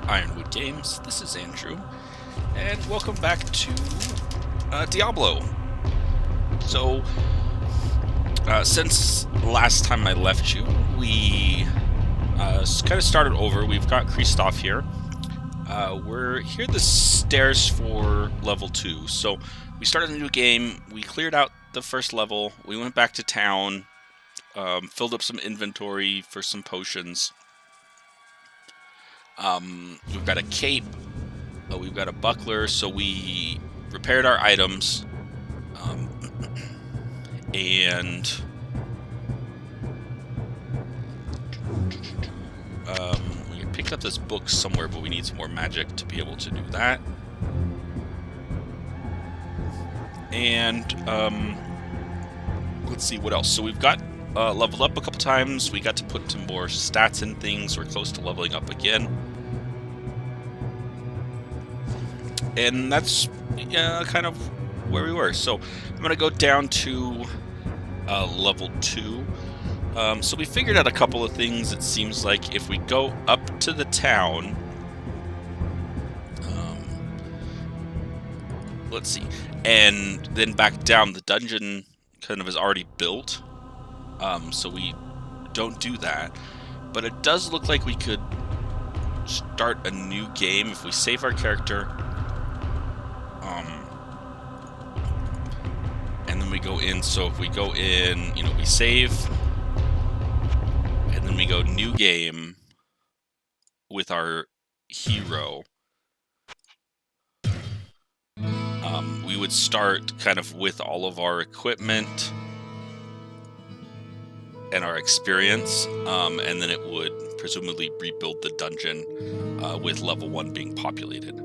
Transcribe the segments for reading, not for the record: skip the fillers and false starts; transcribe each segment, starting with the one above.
Ironwood Games. This is Andrew, and welcome back to Diablo. So, since last time I left you, we kind of started over. We've got Christoph here. We're here at the stairs for level 2. So, we started a new game. We cleared out the first level. We went back to town, filled up some inventory for some potions. We've got a cape, we've got a buckler, so we repaired our items, and we picked up this book somewhere, but we need some more magic to be able to do that. And let's see what else. So we've got leveled up a couple times. We got to put some more stats and things. We're close to leveling up again. And that's kind of where we were. So I'm going to go down to level 2. So we figured out a couple of things. It seems like if we go up to the town, let's see, and then back down, the dungeon kind of is already built. So we don't do that. But it does look like we could start a new game if we save our character. And then we go in. So if we go in, we save, and then we go new game with our hero. We would start kind of with all of our equipment and our experience, and then it would presumably rebuild the dungeon with level 1 being populated.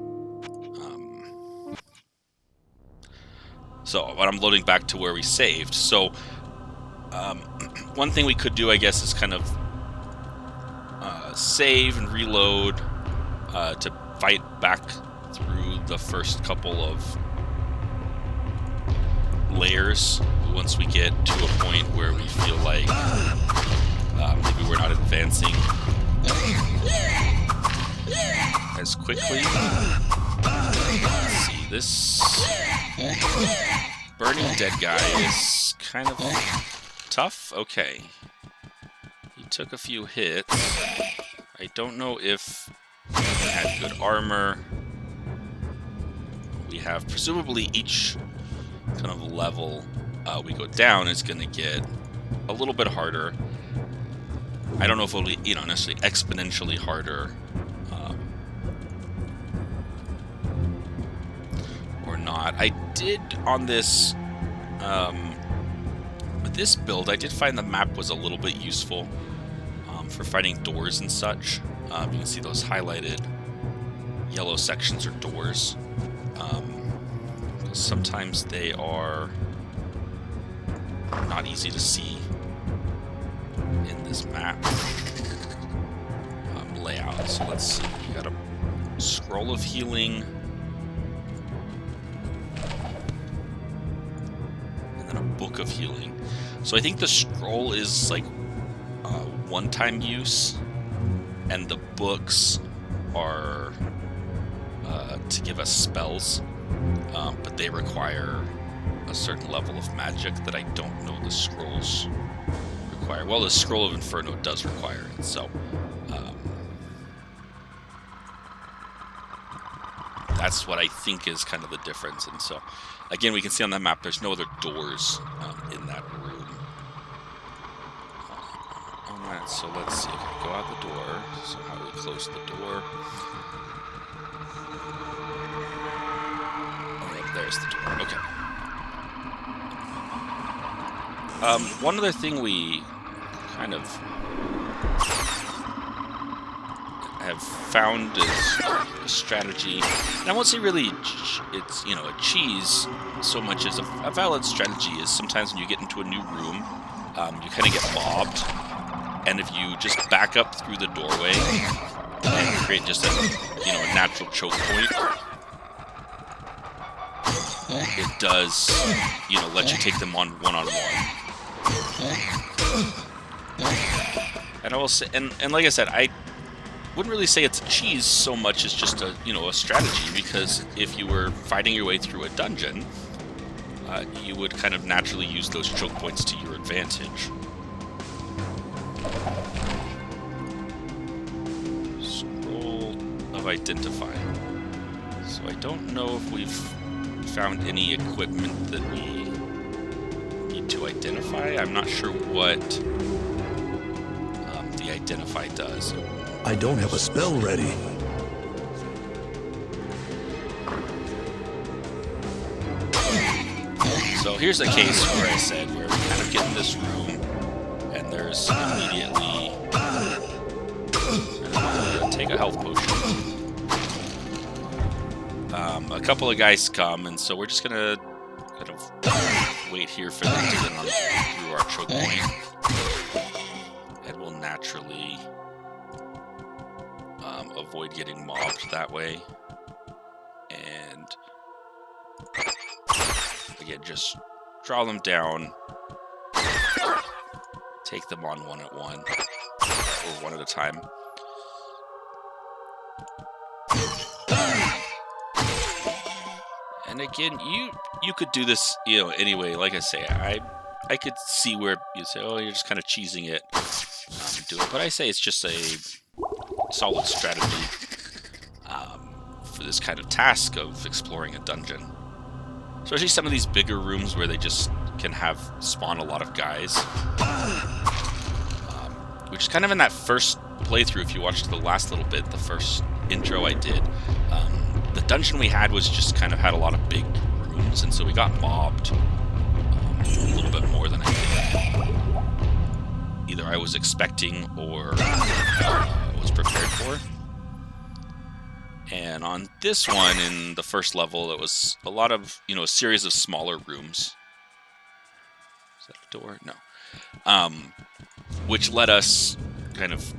But I'm loading back to where we saved. So one thing we could do, I guess, is kind of save and reload to fight back through the first couple of layers once we get to a point where we feel like maybe we're not advancing as quickly. Let's see, this burning dead guy is kind of tough. Okay, he took a few hits. I don't know if he had good armor. We have presumably each kind of level we go down is going to get a little bit harder. I don't know if it'll be necessarily exponentially harder or not. I did on this with this build, I did find the map was a little bit useful for finding doors and such. You can see those highlighted yellow sections are doors. Sometimes they are not easy to see in this map layout. So let's see, we got a scroll of healing, and then a book of healing. So I think the scroll is like one-time use, and the books are to give us spells. But they require a certain level of magic that I don't know the scrolls require. Well, the Scroll of Inferno does require it, so that's what I think is kind of the difference. And so, again, we can see on that map there's no other doors in that room. Alright, so let's see. Okay, go out the door. So how do we close the door? There's the door. Okay. One other thing we kind of have found is a strategy, and I won't say really it's a cheese so much as a valid strategy, is sometimes when you get into a new room, you kind of get mobbed, and if you just back up through the doorway and create just a natural choke point, it does, let you take them on one-on-one. And I will say, and like I said, I wouldn't really say it's a cheese so much as just a a strategy, because if you were fighting your way through a dungeon, you would kind of naturally use those choke points to your advantage. Scroll of Identify. So I don't know if we've found any equipment that we need to identify. I'm not sure what the Identify does. I don't have a spell ready. So here's a case where I said where we kind of get in this room, and there's immediately take a health potion. A couple of guys come, and so we're just gonna kind of wait here for them to get on through our choke point, and we'll naturally avoid getting mobbed that way. And again, just draw them down, take them on one at one, or one at a time. And again, you could do this, anyway. Like I say, I could see where you say, oh, you're just kind of cheesing it, do it. But I say it's just a solid strategy for this kind of task of exploring a dungeon. Especially some of these bigger rooms where they just can spawn a lot of guys. Which is kind of in that first playthrough, if you watched the last little bit, the first intro I did. The dungeon we had was just kind of had a lot of big rooms, and so we got mobbed a little bit more than I think either I was expecting or was prepared for. And on this one, in the first level, it was a lot of, a series of smaller rooms. Is that a door? No. Which let us kind of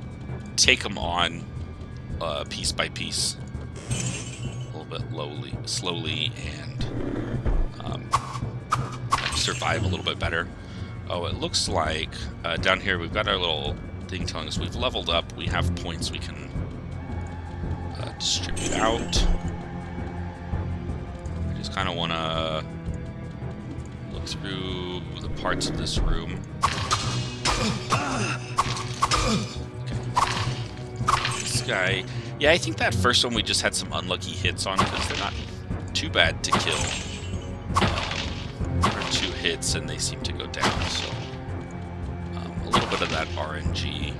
take them on piece by piece, a little bit slowly, and survive a little bit better. Oh, it looks like down here we've got our little thing telling us we've leveled up. We have points we can distribute out. I just kind of want to look through the parts of this room. Okay. This guy, yeah, I think that first one we just had some unlucky hits on because they're not too bad to kill. For 2 hits and they seem to go down, so a little bit of that RNG.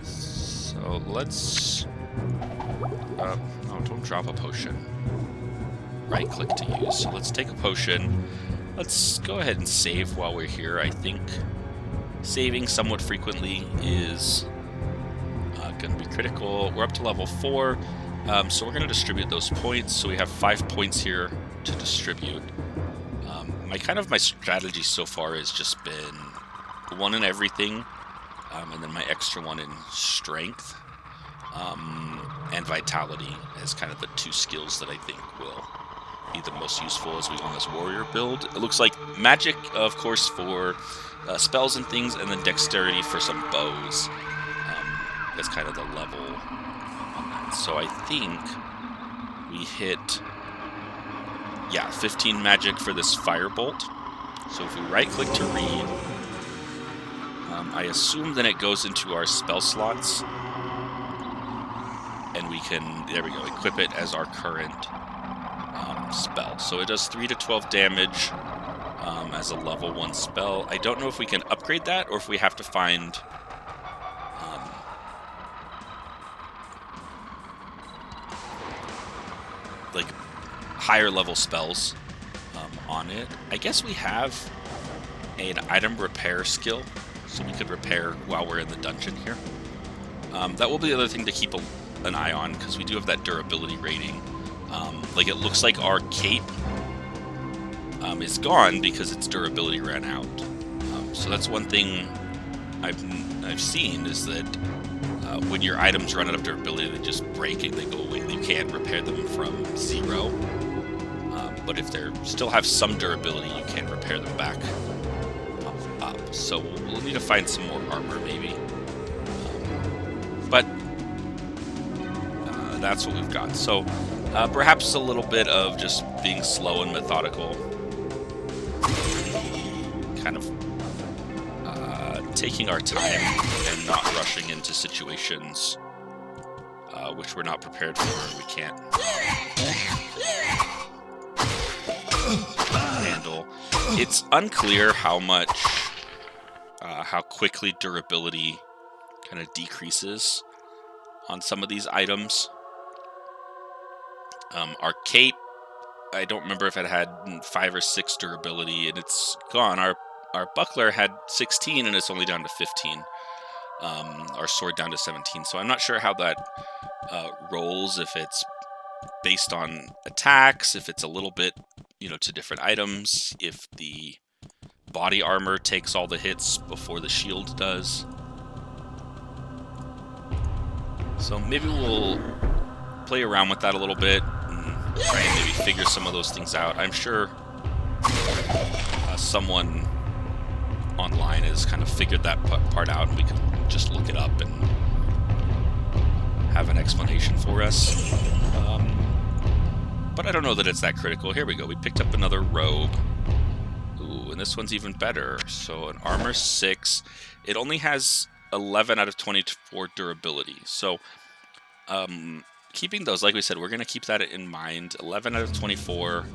So let's no, don't drop a potion. Right click to use. So let's take a potion. Let's go ahead and save while we're here. I think saving somewhat frequently is going to be critical. We're up to level 4, so we're going to distribute those points. So we have 5 points here to distribute. My strategy so far has just been 1 in everything, and then my extra 1 in strength and vitality as kind of the 2 skills that I think will be the most useful as we go on this warrior build. It looks like magic, of course, for spells and things, and then dexterity for some bows. That's kind of the level on that. So I think we hit, 15 magic for this firebolt. So if we right-click to read, I assume then it goes into our spell slots, and we can, there we go, equip it as our current spell. So it does 3 to 12 damage as a level 1 spell. I don't know if we can upgrade that or if we have to find like higher level spells on it. I guess we have an item repair skill, so we could repair while we're in the dungeon here. That will be the other thing to keep an eye on, because we do have that durability rating. Like, it looks like our cape is gone because its durability ran out. So that's one thing I've seen, is that when your items run out of durability, they just break and they go away. You can't repair them from 0. But if they still have some durability, you can repair them back up. So we'll need to find some more armor, maybe. that's what we've got. So perhaps a little bit of just being slow and methodical. Kind of taking our time and not rushing into situations which we're not prepared for and we can't handle. It's unclear how much, how quickly durability kind of decreases on some of these items. Our cape, I don't remember if it had 5 or 6 durability, and it's gone. Our buckler had 16, and it's only down to 15. Our sword down to 17. So I'm not sure how that rolls, if it's based on attacks, if it's a little bit, to different items, if the body armor takes all the hits before the shield does. So maybe we'll play around with that a little bit and try and maybe figure some of those things out. I'm sure someone online has kind of figured that part out, and we can just look it up and have an explanation for us. But I don't know that it's that critical. Here we go. We picked up another robe. Ooh, and this one's even better. So an armor 6. It only has 11 out of 24 durability. So keeping those, like we said, we're going to keep that in mind. 11 out of 24,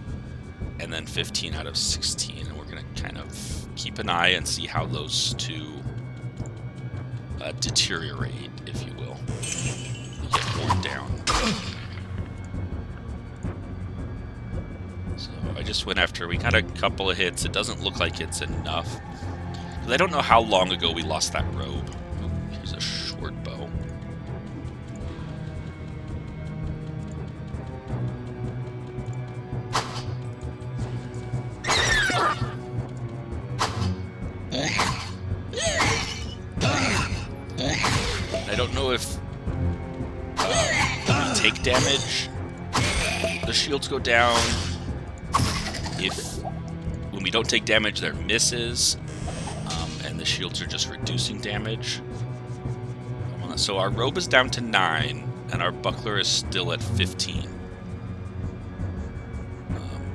and then 15 out of 16. And we're going to kind of keep an eye and see how those two deteriorate, if you will. They get worn down. So I just went after, we got a couple of hits. It doesn't look like it's enough. I don't know how long ago we lost that robe. Ooh, here's a short bow. I don't know if we take damage, the shields go down. If when we don't take damage, they're misses, and the shields are just reducing damage. So our robe is down to 9, and our buckler is still at 15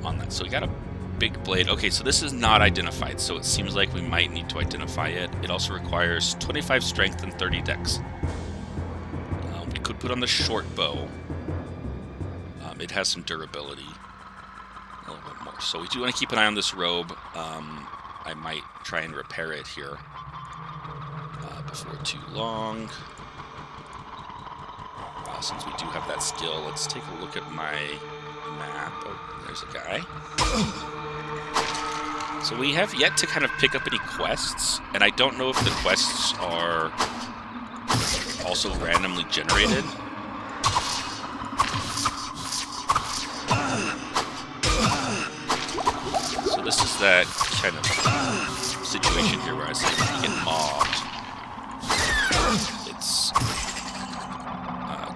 on that. So we got a big blade. Okay, so this is not identified, so it seems like we might need to identify it. It also requires 25 strength and 30 dex. We could put on the short bow. It has some durability. A little bit more. So we do want to keep an eye on this robe. I might try and repair it here before too long. Since we do have that skill, let's take a look at my map. Oh, there's a guy. So we have yet to kind of pick up any quests, and I don't know if the quests are also randomly generated. So this is that kind of situation here where I say when you get mobbed, it's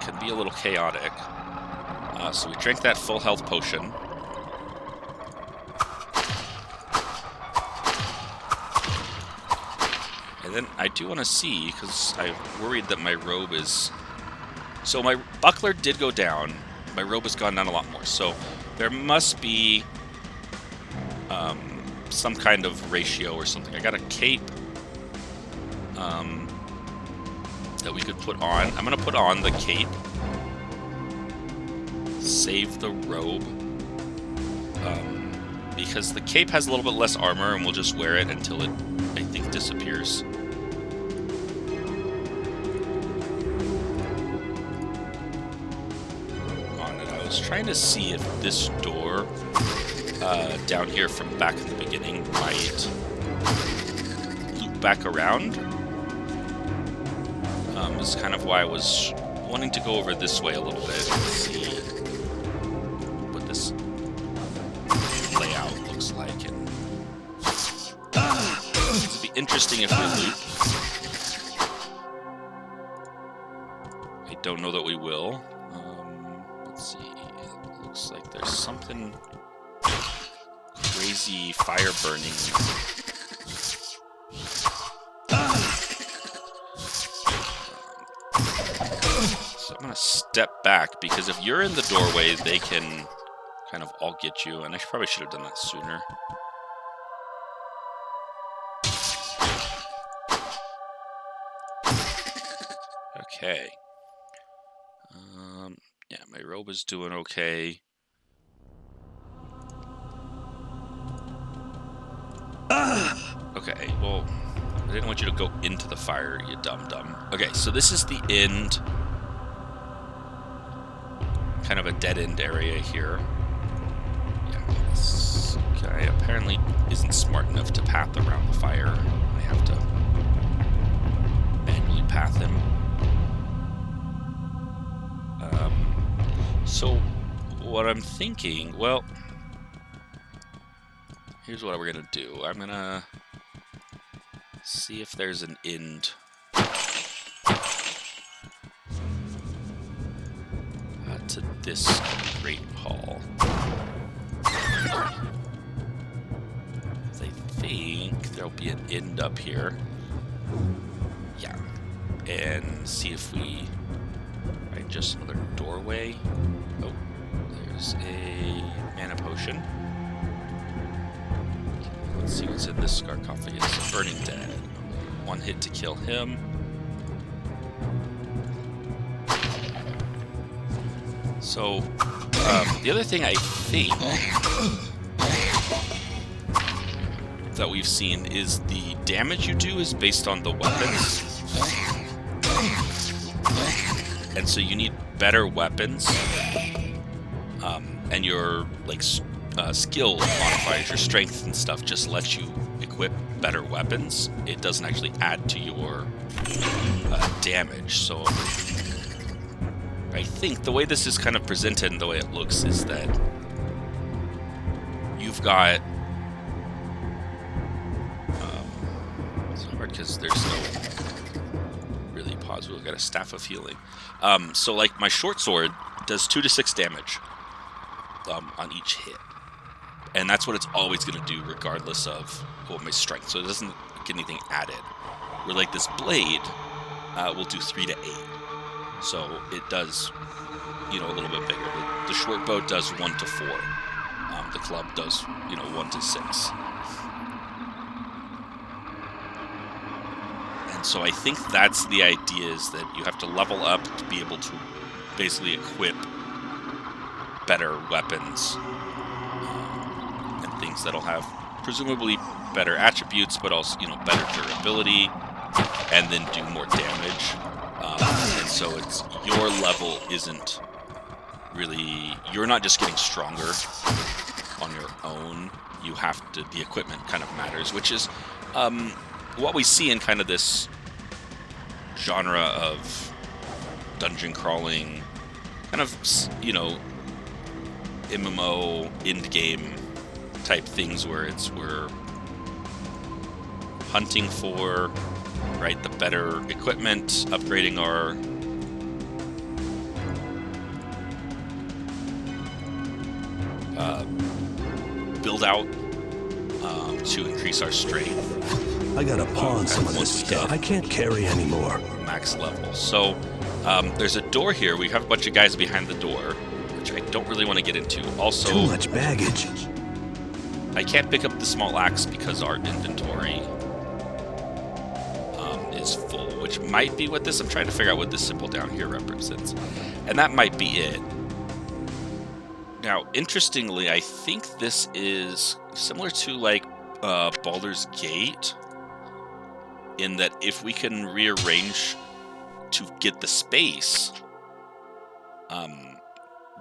can be a little chaotic. So we drank that full health potion. And then I do want to see, because I'm worried that my robe is... So my buckler did go down. My robe has gone down a lot more. So there must be some kind of ratio or something. I got a cape that we could put on. I'm going to put on the cape. Save the robe. Because the cape has a little bit less armor, and we'll just wear it until it, I think, disappears. On it. I was trying to see if this door down here from back in the beginning might loop back around. Is kind of why I was wanting to go over this way a little bit and see what this layout looks like. And it'd be interesting if we loop. I don't know that we will. Let's see. It looks like there's something crazy fire burning. So gonna step back, because if you're in the doorway, they can kind of all get you, and I probably should have done that sooner. Okay. Yeah, my robe is doing okay. Okay, well, I didn't want you to go into the fire, you dum-dum. Okay, so this is the end. Kind of a dead-end area here. Yeah, this guy apparently isn't smart enough to path around the fire. I have to manually path him. So, what I'm thinking, well, here's what we're gonna do. I'm gonna see if there's an end to this great hall. I think there'll be an end up here. Yeah. And see if we find just another doorway. Oh, there's a mana potion. Okay, let's see what's in this sarcophagus. Burning Dead. One hit to kill him. So, the other thing I think that we've seen is the damage you do is based on the weapons. And so you need better weapons. And your, like, skill modifiers, your strength and stuff just lets you equip better weapons. It doesn't actually add to your damage. So I think the way this is kind of presented and the way it looks is that you've got... it's hard because there's no really pause. We've got a Staff of Healing. So like my short sword does 2 to 6 damage on each hit. And that's what it's always going to do regardless of my strength. So it doesn't get anything added. Where like this blade will do 3 to 8. So it does, a little bit bigger. The short bow does 1 to 4. The club does, 1 to 6. And so I think that's the idea, is that you have to level up to be able to basically equip better weapons and things that'll have presumably better attributes, but also, better durability, and then do more damage. And so it's your level isn't really, you're not just getting stronger on your own. You have to, the equipment kind of matters, which is what we see in kind of this genre of dungeon crawling, kind of, MMO end game type things, where we're hunting for, right, the better equipment, upgrading our build out to increase our strength. I gotta pawn some of this stuff. I can't carry anymore. Max level. So there's a door here. We have a bunch of guys behind the door, which I don't really want to get into. Also, too much baggage. I can't pick up the small axe because our inventory is full, which might be what this... I'm trying to figure out what this symbol down here represents. And that might be it. Now, interestingly, I think this is similar to, like, Baldur's Gate, in that if we can rearrange to get the space,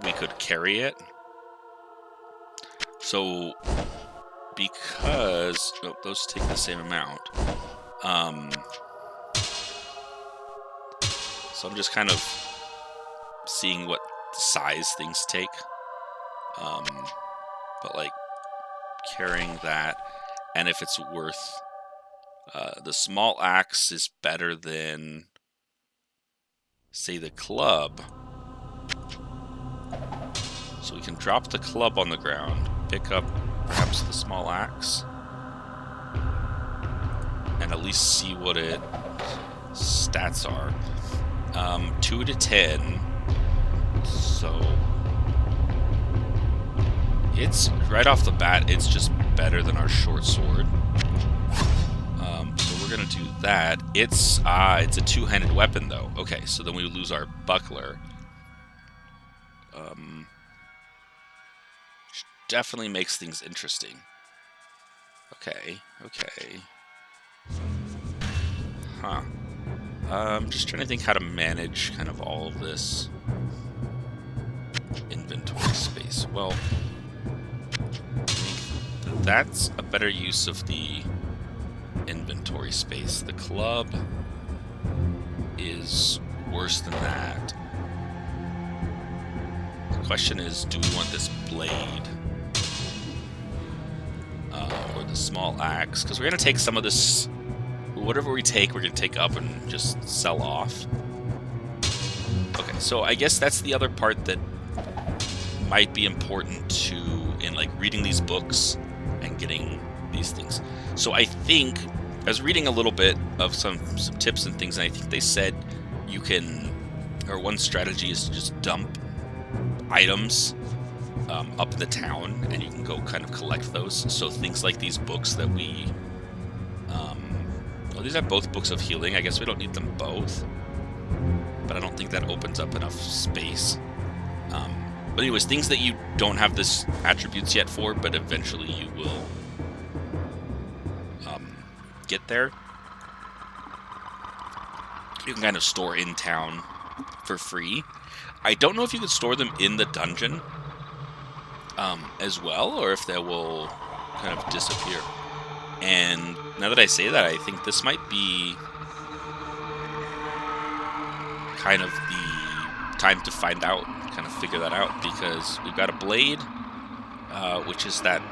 we could carry it. So, because... Oh, those take the same amount. So I'm just kind of seeing what size things take. But, like, carrying that, and if it's worth... the small axe is better than, say, the club. So we can drop the club on the ground, pick up perhaps the small axe, and at least see what its stats are. 2 to 10 So it's right off the bat, it's just better than our short sword. So we're gonna do that. It's a two-handed weapon though. Okay, so then we lose our buckler. Which definitely makes things interesting. Okay. Huh. I'm just trying to think how to manage kind of all of this inventory space. Well, I think that's a better use of the inventory space. The club is worse than that. The question is, do we want this blade? Or the small axe? Because we're going to take some of this... Whatever we take, we're going to take up and just sell off. Okay, so I guess that's the other part that might be important to, in like reading these books and getting these things. So I think, I was reading a little bit of some tips and things, and I think they said you can, or one strategy is to just dump items up in the town, and you can go kind of collect those. So things like these books that we, well, these are both books of healing. I guess we don't need them both, but I don't think that opens up enough space. But anyways, things that you don't have this attributes yet for, but eventually you will get there. You can kind of store in town for free. I don't know if you can store them in the dungeon as well, or if they will kind of disappear. And now that I say that, I think this might be kind of the time to find out, kind of figure that out, because we've got a blade, which is that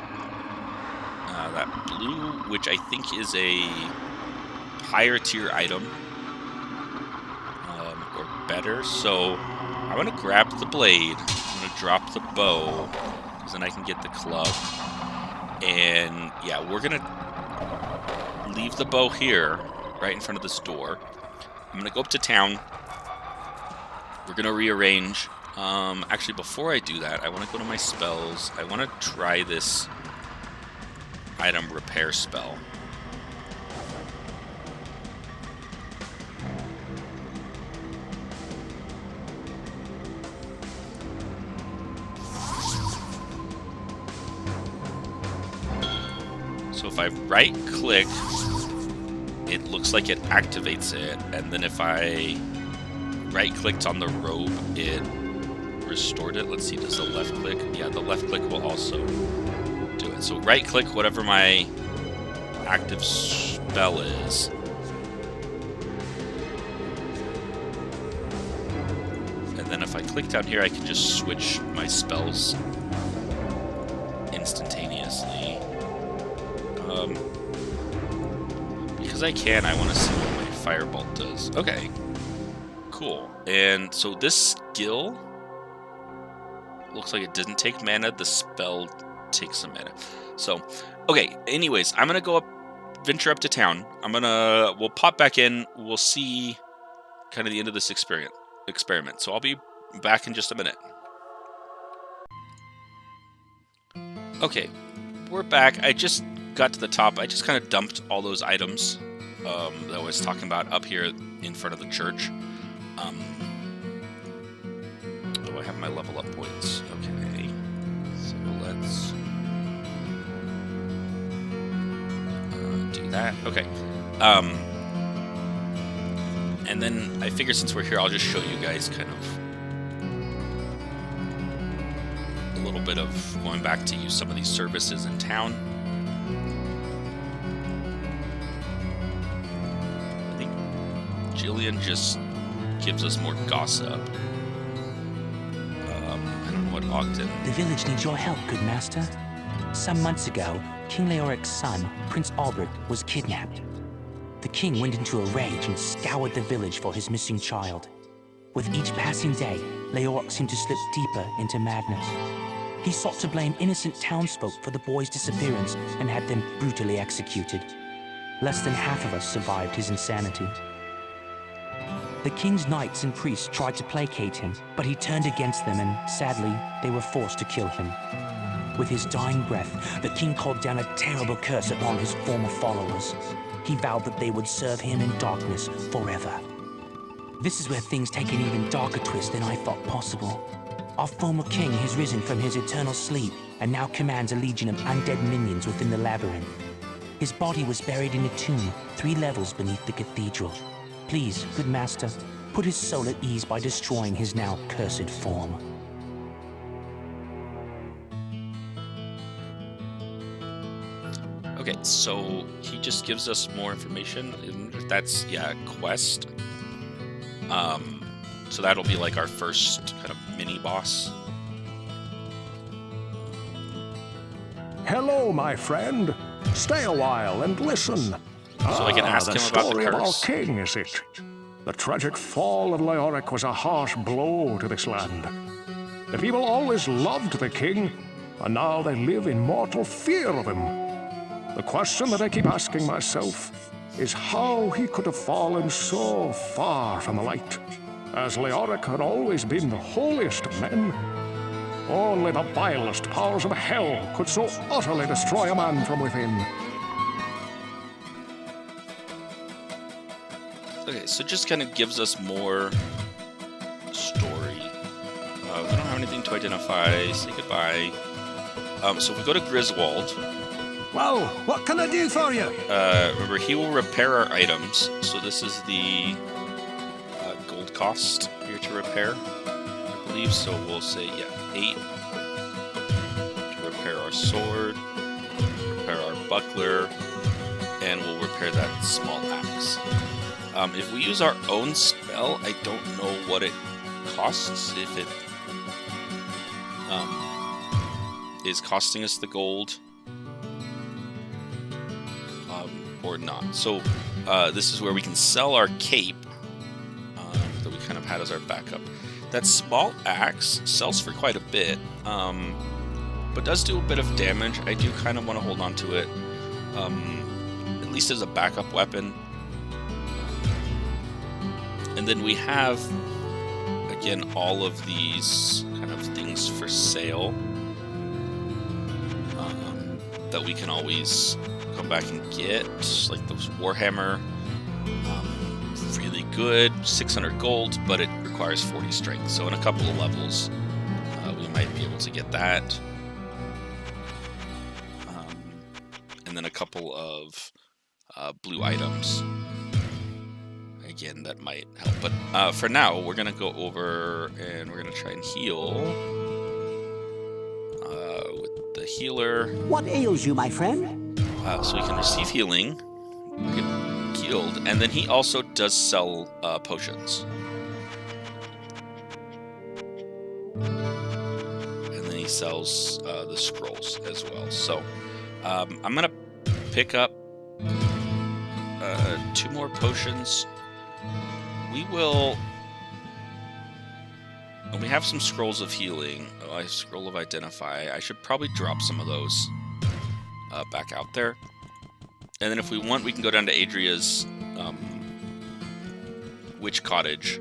blue, which I think is a higher tier item, or better. So I'm gonna grab the blade. I'm gonna drop the bow, because then I can get the club. And yeah, we're gonna leave the bow here, right in front of this door. I'm gonna go up to town. We're gonna rearrange. Actually, before I do that, I want to go to my spells. I want to try this item repair spell. So if I right click, it looks like it activates it, and then if I right clicked on the robe, it restored it. Let's see, does the left click? Yeah, the left click will also do it. So right click whatever my active spell is. And then if I click down here, I can just switch my spells instantaneously. Because I can, I want to see what my firebolt does. Okay, cool. And so this skill looks like it didn't take mana. The spell takes some mana. So, okay. Anyways, I'm gonna venture up to town. We'll pop back in. We'll see kind of the end of this experiment. So I'll be back in just a minute. Okay, we're back. I just got to the top. I just kind of dumped all those items that I was talking about up here in front of the church. Oh, I have my level up points. Okay, so let's do that. Okay. And then I figure since we're here, I'll just show you guys kind of a little bit of going back to use some of these services in town. I think Jillian just gives us more gossip. I don't know what Ogden... The village needs your help, good master. Some months ago, King Leoric's son, Prince Albert, was kidnapped. The king went into a rage and scoured the village for his missing child. With each passing day, Leoric seemed to slip deeper into madness. He sought to blame innocent townsfolk for the boy's disappearance and had them brutally executed. Less than half of us survived his insanity. The king's knights and priests tried to placate him, but he turned against them and, sadly, they were forced to kill him. With his dying breath, the king called down a terrible curse upon his former followers. He vowed that they would serve him in darkness forever. This is where things take an even darker twist than I thought possible. Our former king has risen from his eternal sleep and now commands a legion of undead minions within the labyrinth. His body was buried in a tomb 3 levels beneath the cathedral. Please, good master, put his soul at ease by destroying his now cursed form. Okay, so he just gives us more information, and that's, yeah, quest. So that'll be like our first kind of mini boss. Hello, my friend. Stay a while and listen. So I can ask the him about the story of our curse. king, is it? The tragic fall of Leoric was a harsh blow to this land. The people always loved the king, and now they live in mortal fear of him. The question that I keep asking myself is how he could have fallen so far from the light, as Leoric had always been the holiest of men. Only the vilest powers of hell could so utterly destroy a man from within. Okay, so just kind of gives us more story. We don't have anything to identify. Say goodbye. So if we go to Griswold, Well, what can I do for you? remember, he will repair our items. So this is the gold cost here to repair, I believe. So we'll say, yeah, 8 to repair our sword, repair our buckler, and we'll repair that small axe. If we use our own spell, I don't know what it costs, if it is costing us the gold or not. So this is where we can sell our cape that we kind of had as our backup. That small axe sells for quite a bit, but does do a bit of damage. I do kind of want to hold on to it, at least as a backup weapon. And then we have, again, all of these kind of things for sale that we can always come back and get, like those Warhammer, really good, 600 gold, but it requires 40 strength. So in a couple of levels, we might be able to get that. And then a couple of blue items. Again, that might help. But for now, we're going to go over and we're going to try and heal with the healer. What ails you, my friend? So we can receive healing, we get healed, and then he also does sell potions. And then he sells the scrolls as well. So I'm going to pick up 2 more potions. We will... And we have some scrolls of healing. Oh, I have scroll of identify. I should probably drop some of those back out there. And then if we want, we can go down to Adria's witch cottage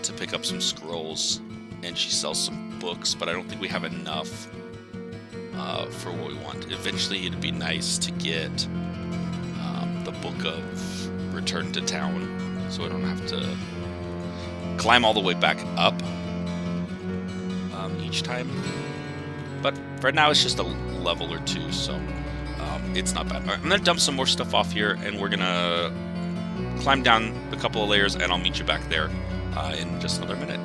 to pick up some scrolls. And she sells some books, but I don't think we have enough for what we want. Eventually, it'd be nice to get the book of Return to Town, so I don't have to climb all the way back up each time. But for now, it's just a level or 2, so it's not bad. All right, I'm going to dump some more stuff off here, and we're going to climb down a couple of layers, and I'll meet you back there in just another minute.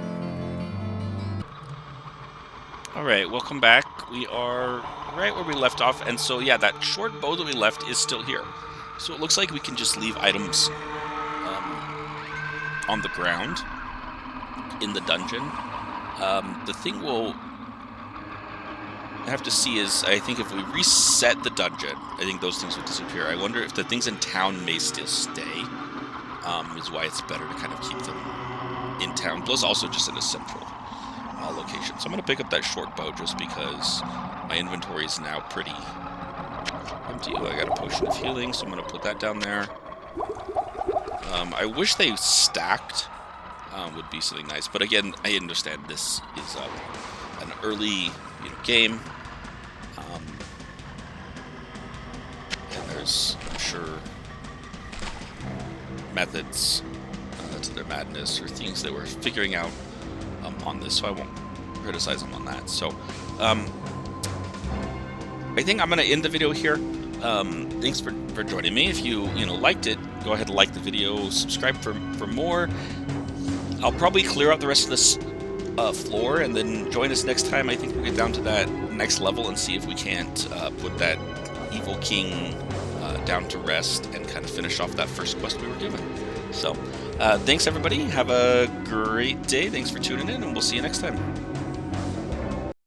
Alright, welcome back. We are right where we left off, and so yeah, that short bow that we left is still here. So it looks like we can just leave items on the ground in the dungeon. The thing we'll have to see is, I think if we reset the dungeon, I think those things will disappear. I wonder if the things in town may still stay, is why it's better to kind of keep them in town, plus also just in a central location. So I'm going to pick up that short bow just because my inventory is now pretty empty. Oh, I got a potion of healing, so I'm going to put that down there. I wish they stacked would be something nice. But again, I understand this is an early game, and there's, I'm sure, methods to their madness or things they were figuring out on this, so I won't criticize them on that. So I think I'm going to end the video here. Thanks for joining me. If you liked it, go ahead and like the video, subscribe for more. I'll probably clear out the rest of this floor, and then join us next time. I think we'll get down to that next level and see if we can't put that evil king down to rest and kind of finish off that first quest we were given. So thanks everybody, have a great day. Thanks for tuning in, and we'll see you next time.